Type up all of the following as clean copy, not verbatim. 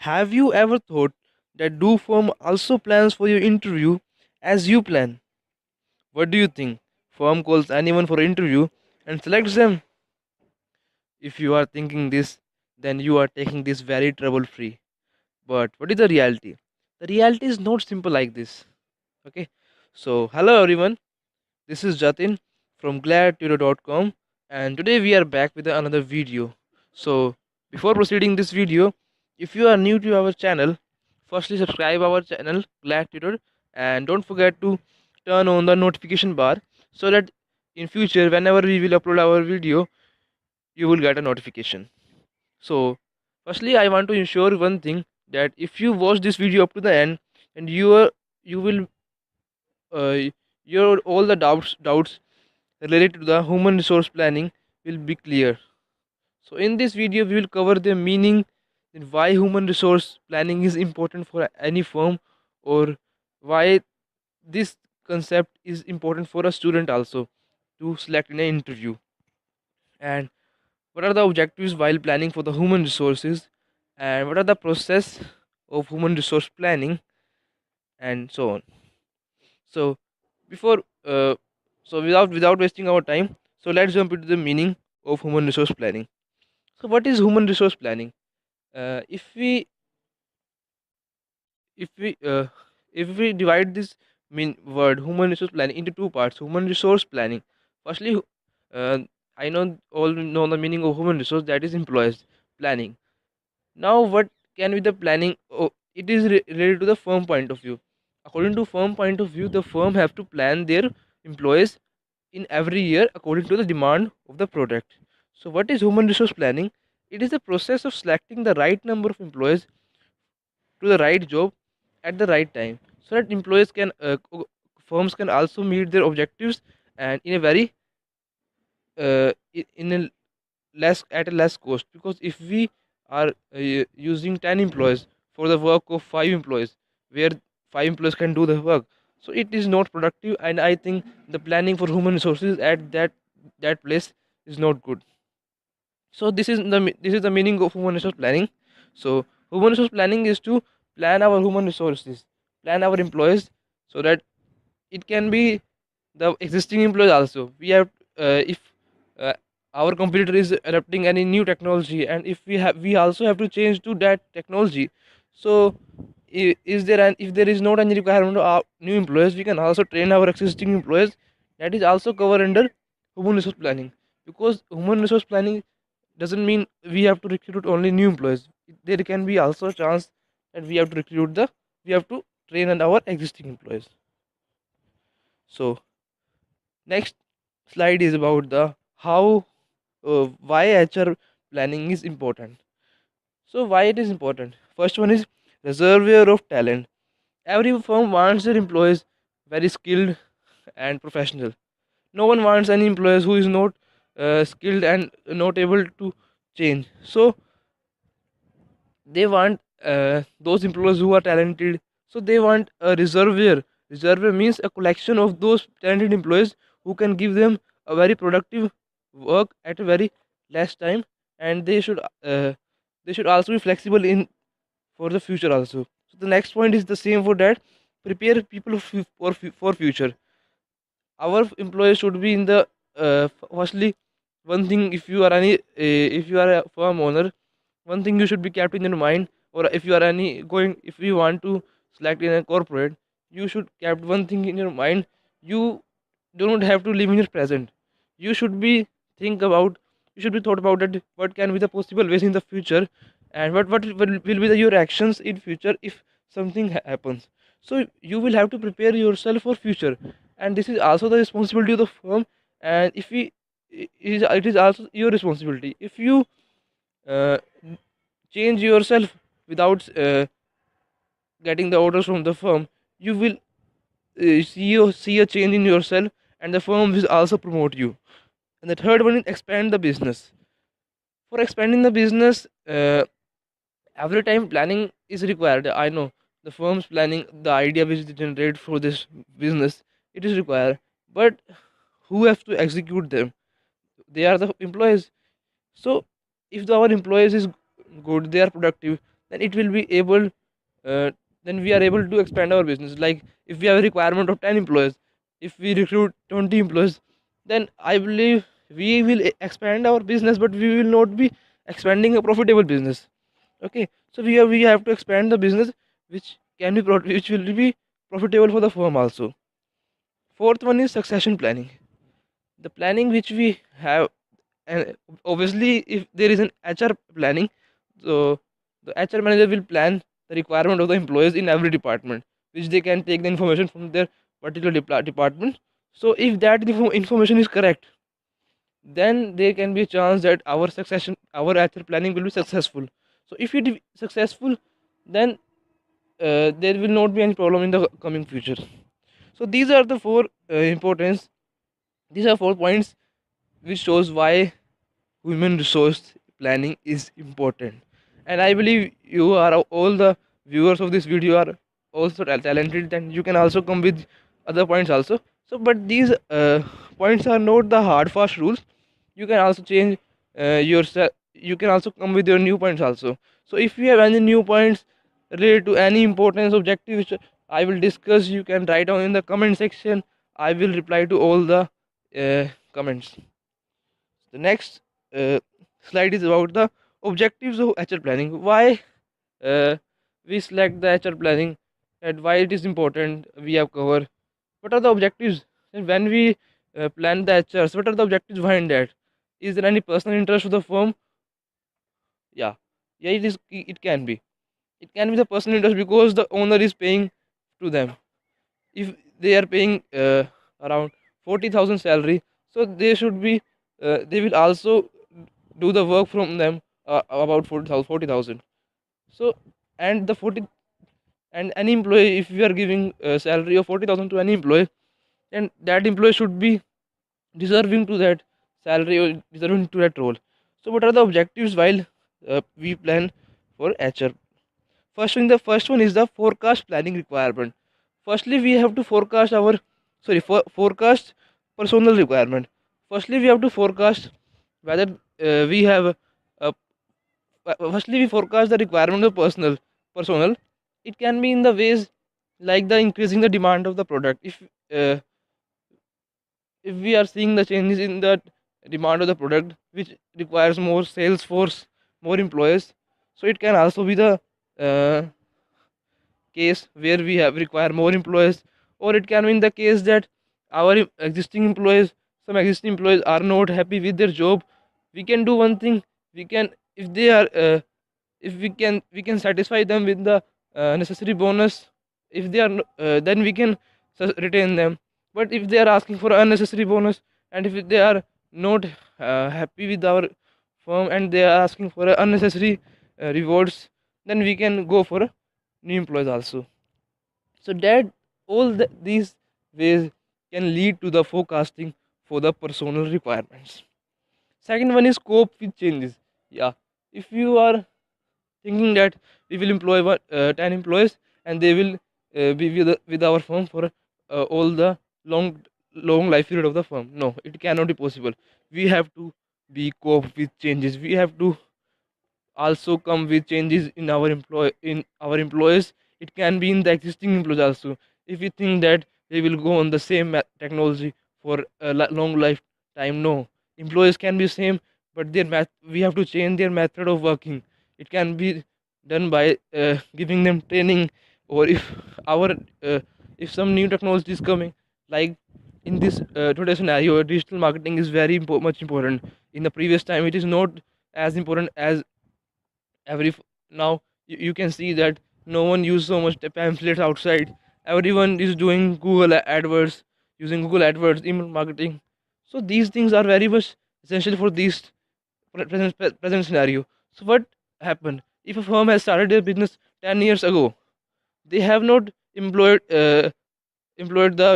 Have you ever thought that do firm also plans for your interview as you plan? What do you think? Firm calls anyone for interview and selects them. If you are thinking this, then you are taking this very trouble free. But what is the reality? The reality is not simple like this. Okay. So hello everyone. This is Jatin from gladtutor.com and today we are back with another video. So before proceeding this video, if you are new to our channel, firstly subscribe our channel Glad Tutor and don't forget to turn on the notification bar so that in future whenever we will upload our video you will get a notification. So firstly I want to ensure one thing, that if you watch this video up to the end and you will uh, your all the doubts related to the human resource planning will be clear. So in this video we will cover the meaning and why human resource planning is important for any firm, or why this concept is important for a student also to select in an interview, and what are the objectives while planning for the human resources, and what are the process of human resource planning, and so on. So before without wasting our time, so let's jump into the meaning of human resource planning. So what is human resource planning? Uh, if we if we uh, if we divide this mean word human resource planning into two parts: human resource planning. Firstly, uh, I know all know the meaning of human resource, that is employees planning. Now what can be the planning? Oh, it is related to the firm point of view. According to firm point of view, the firm have to plan their employees in every year according to the demand of the product. So what is human resource planning? It is the process of selecting the right number of employees to the right job at the right time, so that employees can firms can also meet their objectives and in a very in a less at a less cost. Because if we are using 10 employees for the work of 5 employees, where 5 employees can do the work, so it is not productive, and I think the planning for human resources at that place is not good. So this is the meaning of human resource planning. So human resource planning is to plan our human resources, plan our employees, so that it can be the existing employees also. We have if uh, our competitor is adopting any new technology, and if we also have to change to that technology. So is there if there is not any requirement of new employees, we can also train our existing employees. That is also covered under human resource planning. Because human resource planning doesn't mean we have to recruit only new employees. There can be also a chance that we have to train on our existing employees. So next slide is about the how why HR planning is important. So why it is important? First one is reservoir of talent. Every firm wants their employees very skilled and professional. No one wants any employees who is not skilled and not able to change. So they want those employees who are talented. So they want a reservoir means a collection of those talented employees who can give them a very productive work at a very less time, and they should also be flexible in for the future also. So the next point is the same for that: prepare people for future. Our employees should be in the firstly, one thing, if you are a firm owner, one thing you should be kept in your mind, or if you are any going, if you want to select in a corporate, you should kept one thing in your mind. You do not have to live in your present. You should be think about, you should be thought about that what can be the possible ways in the future, and will be your actions in future if something happens. So you will have to prepare yourself for future, and this is also the responsibility of the firm. And if we it is also your responsibility. If you uh, change yourself without getting the orders from the firm, you will see a change in yourself, and the firm will also promote you. And the third one is expand the business. For expanding the business, every time planning is required. I know the firm's planning, the idea which they generate for this business, it is required, but who have to execute them? They are the employees. So if our employees is good, they are productive, then it will be able uh, then we are able to expand our business. Like if we have a requirement of 10 employees, if we recruit 20 employees, then I believe we will expand our business, but we will not be expanding a profitable business. Okay, so we have to expand the business which which will be profitable for the firm also. Fourth one is succession planning. The planning which we have, and obviously if there is an HR planning, so the HR manager will plan the requirement of the employees in every department, which they can take the information from their particular department. So if that information is correct, then there can be a chance that our HR planning will be successful. So if it is successful, then there will not be any problem in the coming future. So these are the four importance. These are 4 points which shows why human resource planning is important. And I believe you are all the viewers of this video are also talented, and you can also come with other points also. So but these points are not the hard fast rules. You can also change yourself. You can also come with your new points also. So if you have any new points related to any importance objective which I will discuss, you can write down in the comment section. I will reply to all the comments. The next uh, slide is about the objectives of HR planning. Why uh, we select the HR planning and why it is important. We have covered what are the objectives, and when we plan the HRs, what are the objectives behind that? Is there any personal interest of the firm? Yeah, yeah, it is. It can be. It can be the personal interest because the owner is paying to them. If they are paying around 40,000 salary, so they should be. They will also do the work from them about 40,000. So and the 40 and any employee, if we are giving salary of 40,000 to any employee, then that employee should be deserving to that salary or deserving to that role. So what are the objectives while we plan for HR? The first one is the forecast planning requirement. Firstly, we have to forecast our forecast personal requirement. Firstly, we have to forecast whether we have a firstly we forecast the requirement of personal. It can be in the ways like the increasing the demand of the product. Uh, if we are seeing the changes in the demand of the product which requires more sales force, more employees, so it can also be the uh, case where we have require more employees, or it can be in the case that our existing employees, some existing employees are not happy with their job. We can do one thing. We can, if they are if we can satisfy them with the necessary bonus. If they are then we can retain them. But if they are asking for unnecessary bonus, and if they are not happy with our firm and they are asking for unnecessary rewards, then we can go for new employees also. So that these ways can lead to the forecasting for the personal requirements. Second one is cope with changes. Yeah, if you are thinking that we will employ 10 employees and they will be with our firm for all the long life period of the firm, no, it cannot be possible. We have to be cope with changes. We have to also come with changes in our employees. It can be in the existing employees also. If we think that they will go on the same technology for a long lifetime, no, employees can be same, but we have to change their method of working. It can be done by giving them training, or our uh, if some new technology is coming, like in this today's scenario, digital marketing is very much important. In the previous time, it is not as important as now. You can see that no one use so much the pamphlets outside. Everyone is doing Google AdWords, using Google AdWords, email marketing. So these things are very much essential for this present scenario. So what happened if a firm has started their business 10 years ago? They have not employed the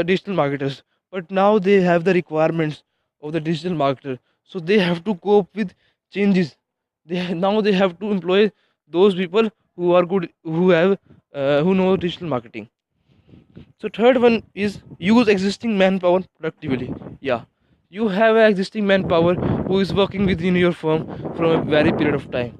digital marketers, but now they have the requirements of the digital marketer, so they have to cope with changes. Now they have to employ those people who are good, who know digital marketing. So third one is use existing manpower productively. Yeah, you have an existing manpower who is working within your firm from a very period of time.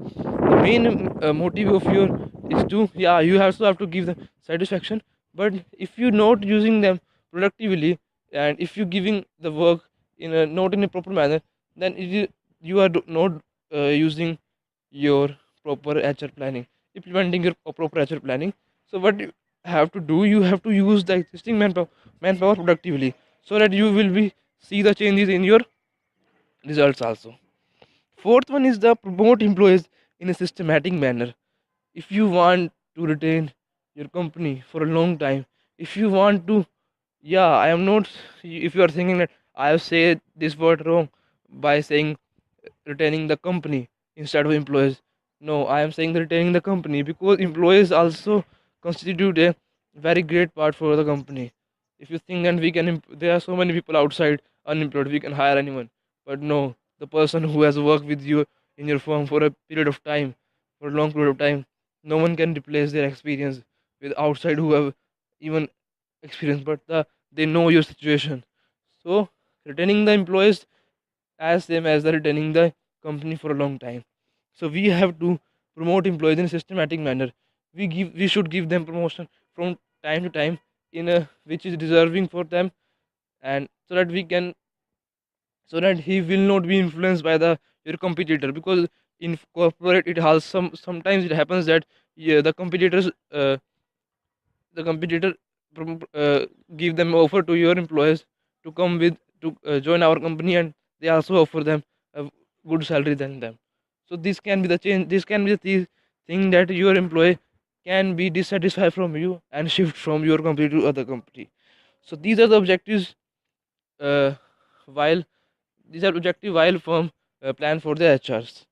main motive of your is to, yeah, you also have to give them satisfaction. But if you're not using them productively, and if you're giving the work in a not in a proper manner, then you are not using your proper HR planning, implementing your proper HR planning. So what you have to do, you have to use the existing manpower productively, so that you will be see the changes in your results also. Fourth one is the promote employees in a systematic manner. If you want to retain your company for a long time, if you want to, yeah, I am not, if you are thinking that I have said this word wrong by saying retaining the company instead of employees, no, I am saying retaining the company, because employees also constitute a very great part for the company. If you think that we can there are so many people outside unemployed, we can hire anyone, but no, the person who has worked with you in your firm for a period of time, for a long period of time, no one can replace their experience with outside who have even experience, but they know your situation. So retaining the employees as same as the retaining the company for a long time. So we have to promote employees in a systematic manner. We should give them promotion from time to time in a which is deserving for them, and so that we can, so that he will not be influenced by the your competitor, because in corporate it has sometimes it happens that, yeah, the competitor give them offer to your employees to come with to join our company, and they also offer them a good salary than them. So this can be the change, this can be the thing that your employee can be dissatisfied from you and shift from your company to other company. So these are the objectives, uh, while these are objective while firm plan for the HRs.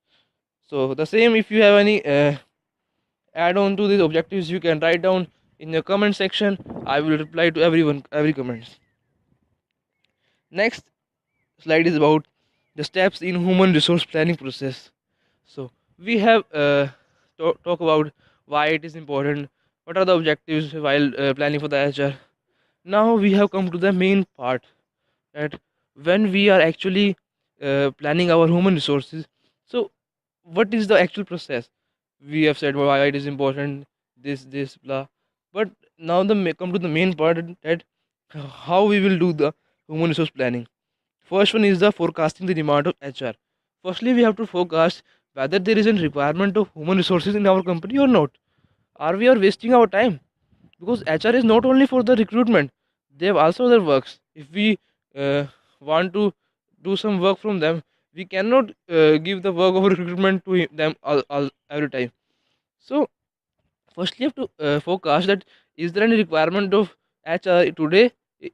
So the same, if you have any add on to these objectives, you can write down in the comment section. I will reply to every comments. Next slide is about the steps in human resource planning process. So we have talk about why it is important, what are the objectives while planning for the HR. Now we have come to the main part, that when we are actually planning our human resources, so what is the actual process? We have said why it is important, this blah, but now come to the main part, that how we will do the human resource planning. First one is the forecasting the demand of HR. Firstly, we have to forecast whether there is a requirement of human resources in our company or not. Are we are wasting our time? Because HR is not only for the recruitment, they have also their works. If we want to do some work from them, we cannot give the work of recruitment to them every time. So firstly, you have to forecast that is there any requirement of HR today,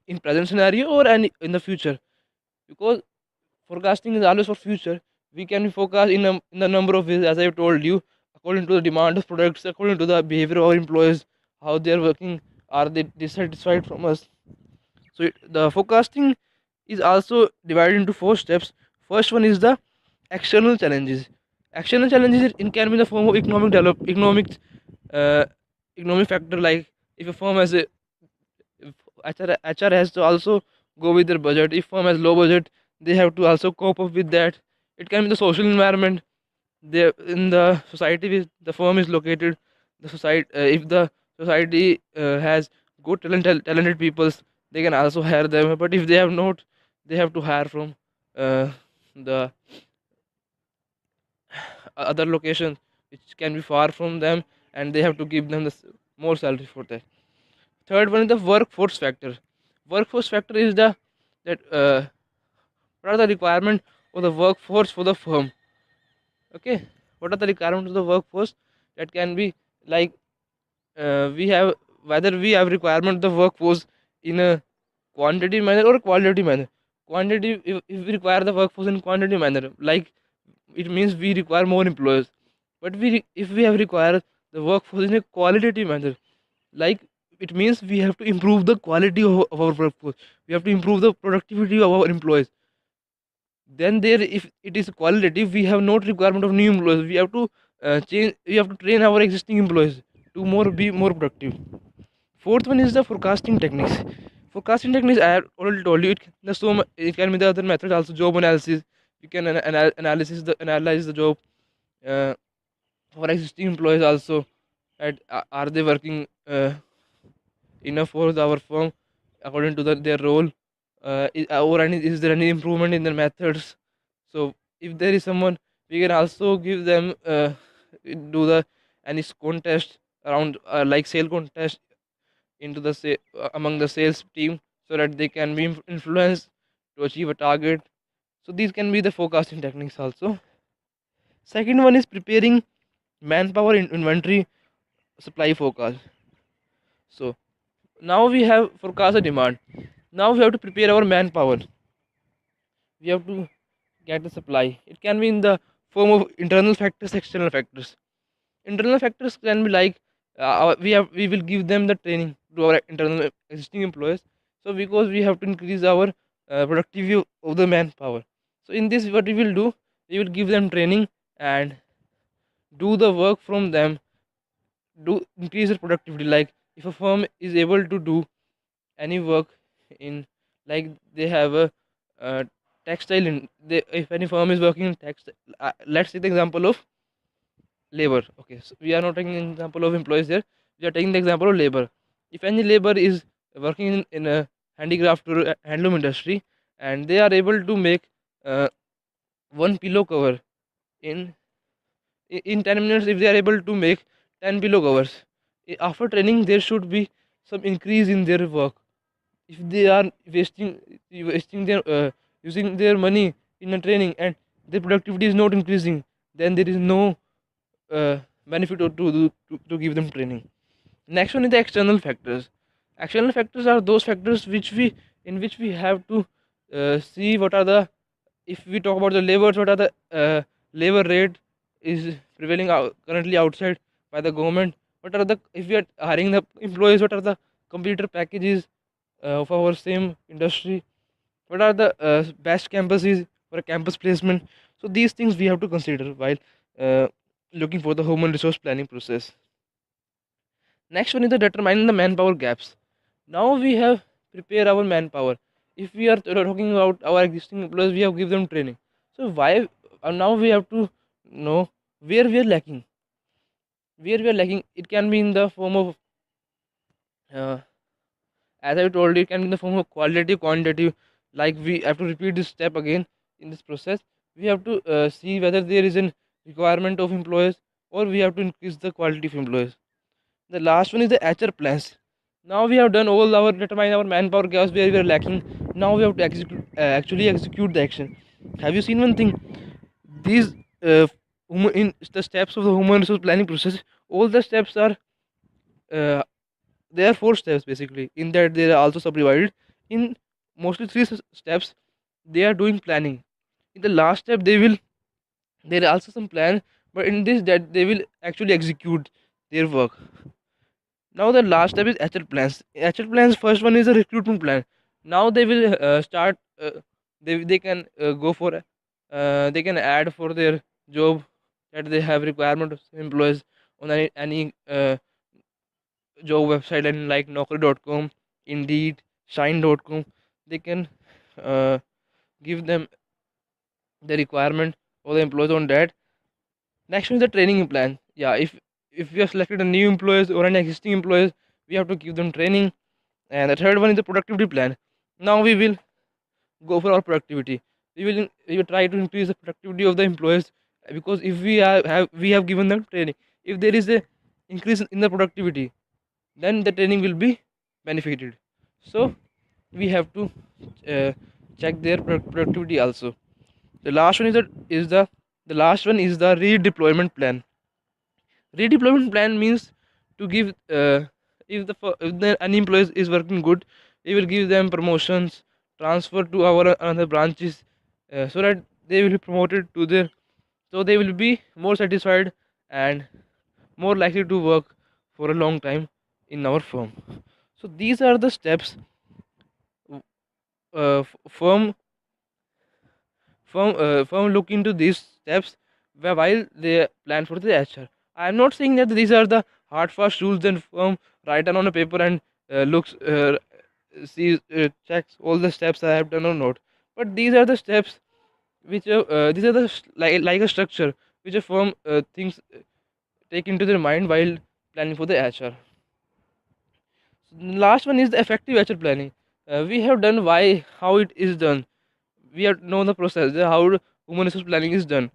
in present scenario, or any in the future. Because forecasting is always for future. We can forecast in a number of ways, as I have told you, according to the demand of products, according to the behavior of our employees, how they are working, are they dissatisfied from us. So the forecasting is also divided into four steps. First one is the external challenges. External challenges can be in the form of uh, economic factor, like if a firm has a HR has to also go with their budget. If firm has low budget, they have to also cope up with that. It can be the social environment. They in the society which the firm is located. The society, if the society has good talented peoples, they can also hire them. But if they have not, they have to hire from the other locations which can be far from them, and they have to give them the more salary for that. Third one is the workforce factor. Workforce factor is the that what are the requirement of the workforce for the firm. Okay, what are the requirements of the workforce? That can be like, we have, whether we have requirement of the workforce in a quantity manner or quality manner. Quantity, if we require the workforce in quantity manner, like it means we require more employees. But if we have required the workforce in a qualitative manner, like it means we have to improve the quality of our workforce, we have to improve the productivity of our employees. Then there, if it is qualitative, we have not requirement of new employees, we have to change, we have to train our existing employees to be more productive. Fourth one is the forecasting techniques. Forecasting techniques, I have already told you, it can be the other methods also. Job analysis, you can analyze the job, uh, for existing employees also, at are they working enough for our firm according to their role, or is there any improvement in their methods. So if there is someone, we can also give them do the any contest around, like sale contest into the among the sales team, so that they can be influenced to achieve a target. So these can be the forecasting techniques also. Second one is preparing manpower in inventory supply forecast. So now we have forecast the demand. Now we have to prepare our manpower. We have to get the supply. It can be in the form of internal factors, external factors. Internal factors can be like, we will give them the training to our internal existing employees. So because we have to increase our productivity of the manpower. So in this, what we will do, we will give them training and do the work from them, do increase their productivity. Like if a firm is able to do any work in, like they have a uh, textile in they, if any firm is working in textile, let's take the example of labor. Okay, so we are not taking an example of employees here, we are taking the example of labor. If any labor is working in a handicraft or a handloom industry, and they are able to make uh, one pillow cover in in 10 minutes, if they are able to make 10 pillow covers, after training there should be some increase in their work. If they are wasting their using their money in a training and their productivity is not increasing, then there is no benefit to give them training. Next one is the external factors. External factors are those factors which we in which we have to see what are the, if we talk about the labors, what are the labor rate is prevailing currently outside by the government. What are the, if we are hiring the employees, what are the computer packages of our same industry, what are the best campuses for a campus placement. So these things we have to consider while uh, looking for the human resource planning process. Next one is the determining the manpower gaps. Now we have prepared our manpower. If we are talking about our existing employees, we have give them training. So why now we have to know where we are lacking. Where we are lacking, it can be in the form of uh, as I told you, it can be in the form of qualitative, quantitative. Like we have to repeat this step again in this process. We have to see whether there is a requirement of employees, or we have to increase the quality of employees. The last one is the HR plans. Now we have done all our determine our manpower gaps where we are lacking. Now we have to actually execute the action. Have you seen one thing? These in the steps of the human resource planning process, all the steps are uh, there are four steps basically. In that they are also subdivided in mostly three steps. They are doing planning. In the last step, they will there are also some plan, but in this that they will actually execute their work. Now the last step is HR plans. HR plans, first one is a recruitment plan. Now they will start. They can go for they can add for their job that they have requirement of employees on any job website, and like Naukri.com, Indeed, Shine.com. They can uh, give them the requirement for the employees on that. Next one is the training plan. Yeah, if we have selected a new employees or an existing employees, we have to give them training. And the third one is the productivity plan. Now we will go for our productivity. We will try to increase the productivity of the employees, because if we have given them training, if there is a increase in the productivity, then the training will be benefited. So we have to uh, check their productivity also. The last one is the last one is the redeployment plan. Redeployment plan means to give if the unemployed is working good, we will give them promotions, transfer to our another branches, so that they will be promoted to their, so they will be more satisfied and more likely to work for a long time in our firm. So these are the steps firm firm look into these steps while they plan for the HR. I am not saying that these are the hard fast rules and firm write down on a paper and looks sees checks all the steps I have done or not. But these are the steps which these are the like a structure which a firm thinks take into their mind while planning for the HR. Last one is the effective HR planning. We have done why, how it is done. We have known the process, how human resource planning is done.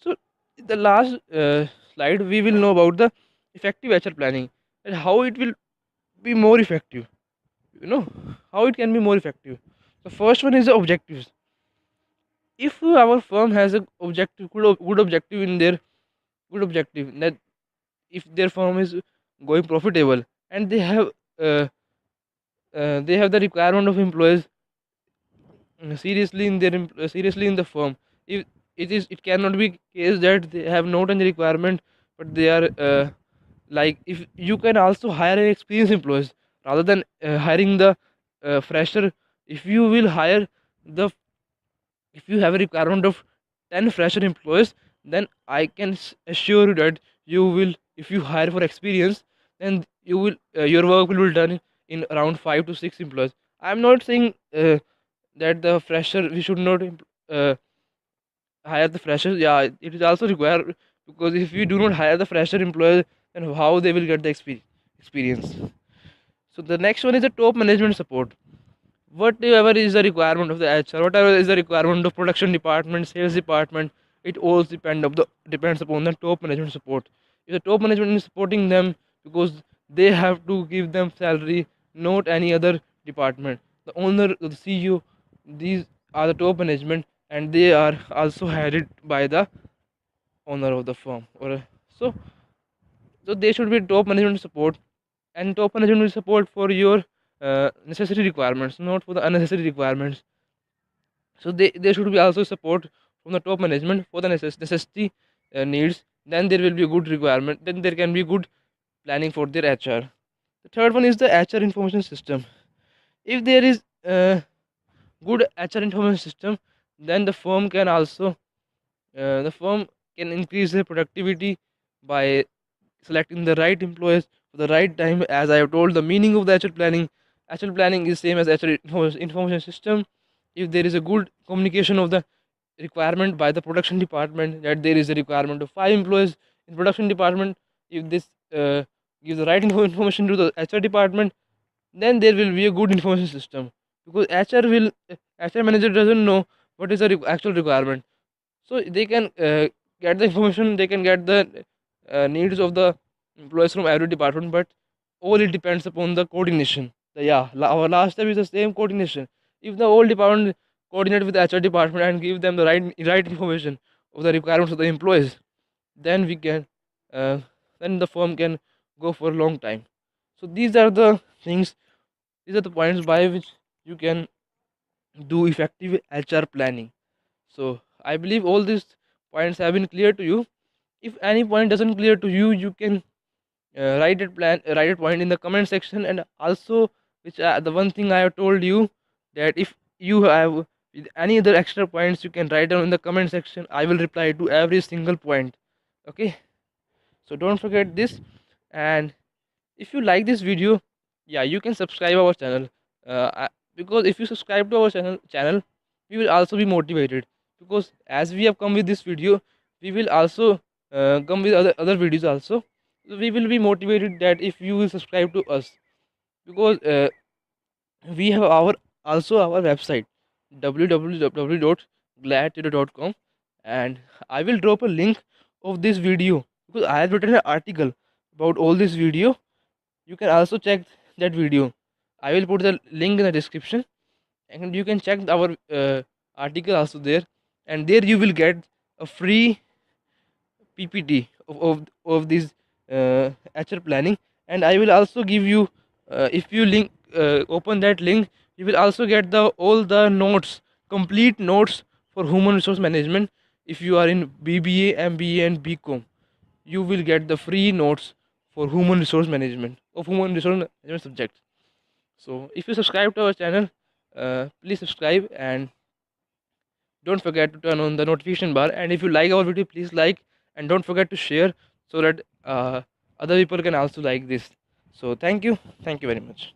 So the last slide, we will know about the effective HR planning and how it will be more effective. You know how it can be more effective. The first one is the objectives. If our firm has a objective, good objective in their good objective, that if their firm is going profitable and uh, they have the requirement of employees seriously in their seriously in the firm. If it cannot be case that they have not any requirement, but they are like, if you can also hire an experienced employees rather than hiring the fresher. If you will hire the if you have a requirement of 10 fresher employees, then I can assure you that you will, if you hire for experience, then you will your work will be done in around 5 to 6 employees. I'm not saying that the fresher we should not uh, hire the freshers. Yeah, it is also required, because if we do not hire the fresher employees, then how they will get the experience. So the next one is the top management support. Whatever is the requirement of the HR, whatever is the requirement of production department, sales department, it all depends upon the top management support. If the top management is supporting them, because they have to give them salary, not any other department. The owner, the CEO, these are the top management, and they are also hired by the owner of the firm. Or so, so they should be top management support, and top management will support for your necessary requirements, not for the unnecessary requirements. So there should be also support from the top management for the necessity needs. Then there will be a good requirement. Then there can be good planning for their HR. The third one is the HR information system. If there is good HR information system, then the firm can increase their productivity by selecting the right employees for the right time. As I have told, the meaning of the HR planning is same as HR information system. If there is a good communication of the requirement by the production department, that there is a requirement of 5 employees in production department, if this gives the right information to the HR department, then there will be a good information system, because HR manager doesn't know what is the actual requirement. So they can get the information, they can get the needs of the employees from every department, but all it depends upon the coordination. Our last step is the same, coordination. If the whole department coordinate with the HR department and give them the right information of the requirements of the employees, then we can uh, then the firm can go for a long time. So these are the things, these are the points by which you can do effective HR planning. So I believe all these points have been clear to you. If any point doesn't clear to you, you can write a point in the comment section. And also, which the one thing I have told you, that if you have with any other extra points, you can write down in the comment section. I will reply to every single point. Okay, so don't forget this. And if you like this video, yeah, you can subscribe our channel. Because if you subscribe to our channel, we will also be motivated, because as we have come with this video, we will also come with other videos also. So we will be motivated that if you will subscribe to us, because we have our website www.gladtutor.com, and I will drop a link of this video, because I have written an article about all this video. You can also check that video. I will put the link in the description, and you can check our article also there. And there you will get a free PPT of this HR planning. And I will also give you, if you open that link, you will also get the all the notes, complete notes for human resource management. If you are in BBA, MBA, and BCom, you will get the free notes for human resource management of human resource management subjects. So if you subscribe to our channel, please subscribe, and don't forget to turn on the notification bar. And if you like our video, please like, and don't forget to share, so that other people can also like this. So thank you very much.